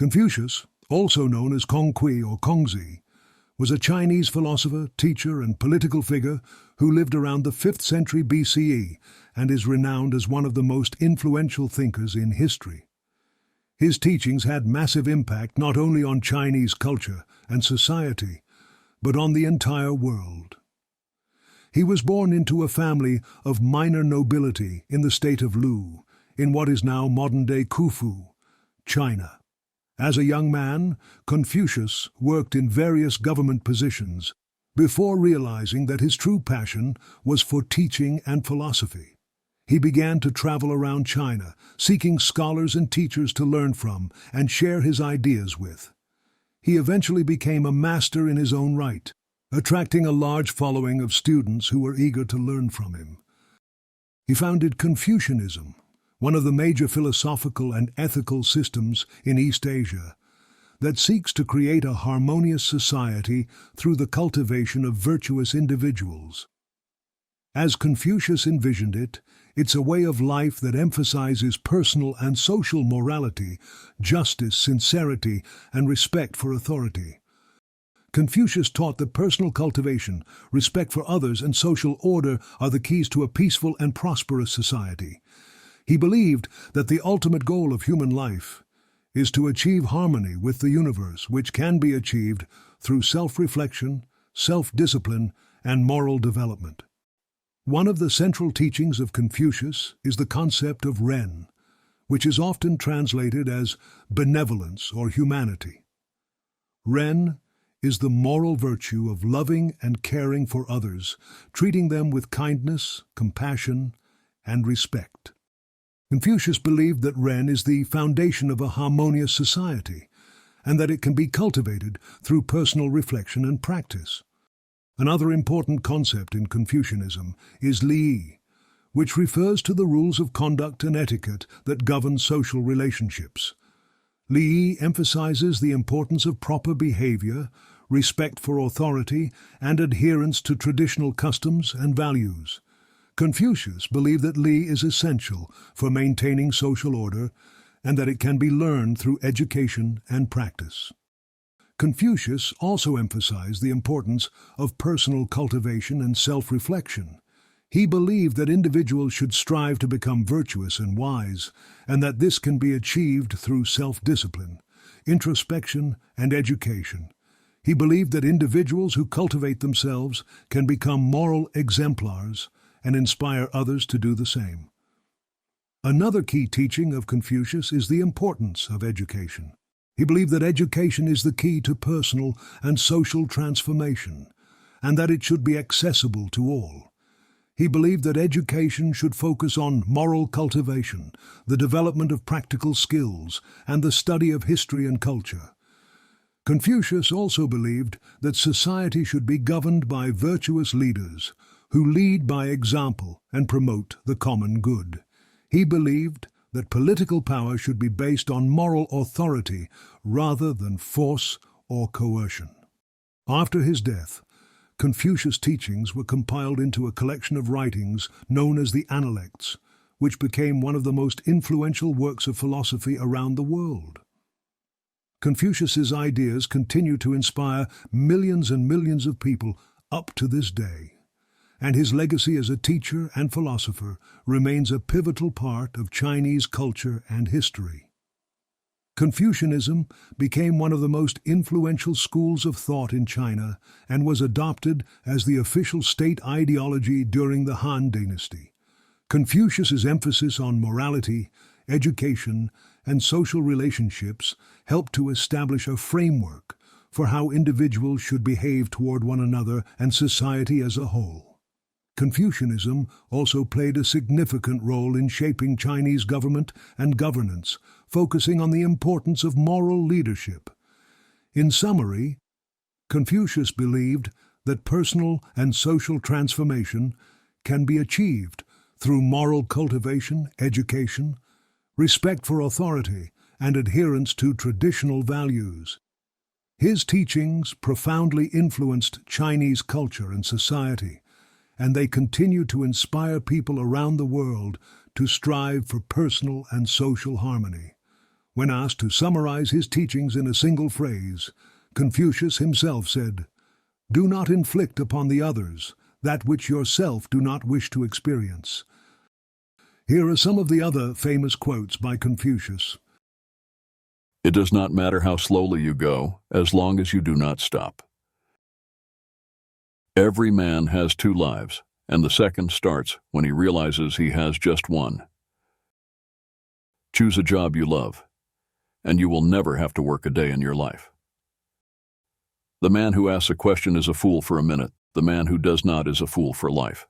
Confucius, also known as Konghui or Kongzi, was a Chinese philosopher, teacher, and political figure who lived around the 5th century BCE and is renowned as one of the most influential thinkers in history. His teachings had massive impact not only on Chinese culture and society, but on the entire world. He was born into a family of minor nobility in the state of Lu, in what is now modern-day Khufu, China. As a young man, Confucius worked in various government positions before realizing that his true passion was for teaching and philosophy. He began to travel around China, seeking scholars and teachers to learn from and share his ideas with. He eventually became a master in his own right, attracting a large following of students who were eager to learn from him. He founded Confucianism, one of the major philosophical and ethical systems in East Asia, that seeks to create a harmonious society through the cultivation of virtuous individuals. As Confucius envisioned it, it's a way of life that emphasizes personal and social morality, justice, sincerity, and respect for authority. Confucius taught that personal cultivation, respect for others, and social order are the keys to a peaceful and prosperous society. He believed that the ultimate goal of human life is to achieve harmony with the universe, which can be achieved through self-reflection, self-discipline, and moral development. One of the central teachings of Confucius is the concept of Ren, which is often translated as benevolence or humanity. Ren is the moral virtue of loving and caring for others, treating them with kindness, compassion, and respect. Confucius believed that Ren is the foundation of a harmonious society, and that it can be cultivated through personal reflection and practice. Another important concept in Confucianism is Li, which refers to the rules of conduct and etiquette that govern social relationships. Li emphasizes the importance of proper behavior, respect for authority, and adherence to traditional customs and values. Confucius believed that Li is essential for maintaining social order and that it can be learned through education and practice. Confucius also emphasized the importance of personal cultivation and self-reflection. He believed that individuals should strive to become virtuous and wise, and that this can be achieved through self-discipline, introspection, and education. He believed that individuals who cultivate themselves can become moral exemplars and inspire others to do the same. Another key teaching of Confucius is the importance of education. He believed that education is the key to personal and social transformation, and that it should be accessible to all. He believed that education should focus on moral cultivation, the development of practical skills, and the study of history and culture. Confucius also believed that society should be governed by virtuous leaders who lead by example and promote the common good. He believed that political power should be based on moral authority rather than force or coercion. After his death, Confucius' teachings were compiled into a collection of writings known as the Analects, which became one of the most influential works of philosophy around the world. Confucius's ideas continue to inspire millions and millions of people up to this day, and his legacy as a teacher and philosopher remains a pivotal part of Chinese culture and history. Confucianism became one of the most influential schools of thought in China and was adopted as the official state ideology during the Han Dynasty. Confucius's emphasis on morality, education, and social relationships helped to establish a framework for how individuals should behave toward one another and society as a whole. Confucianism also played a significant role in shaping Chinese government and governance, focusing on the importance of moral leadership. In summary, Confucius believed that personal and social transformation can be achieved through moral cultivation, education, respect for authority, and adherence to traditional values. His teachings profoundly influenced Chinese culture and society, and they continue to inspire people around the world to strive for personal and social harmony. When asked to summarize his teachings in a single phrase, Confucius himself said, "Do not inflict upon the others that which yourself do not wish to experience." Here are some of the other famous quotes by Confucius. It does not matter how slowly you go, as long as you do not stop. Every man has two lives, and the second starts when he realizes he has just one. Choose a job you love, and you will never have to work a day in your life. The man who asks a question is a fool for a minute. The man who does not is a fool for life.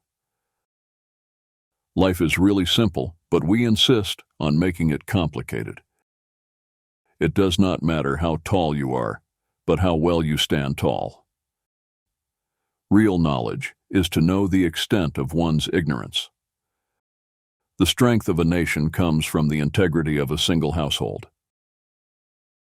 Life is really simple, but we insist on making it complicated. It does not matter how tall you are, but how well you stand tall. Real knowledge is to know the extent of one's ignorance. The strength of a nation comes from the integrity of a single household.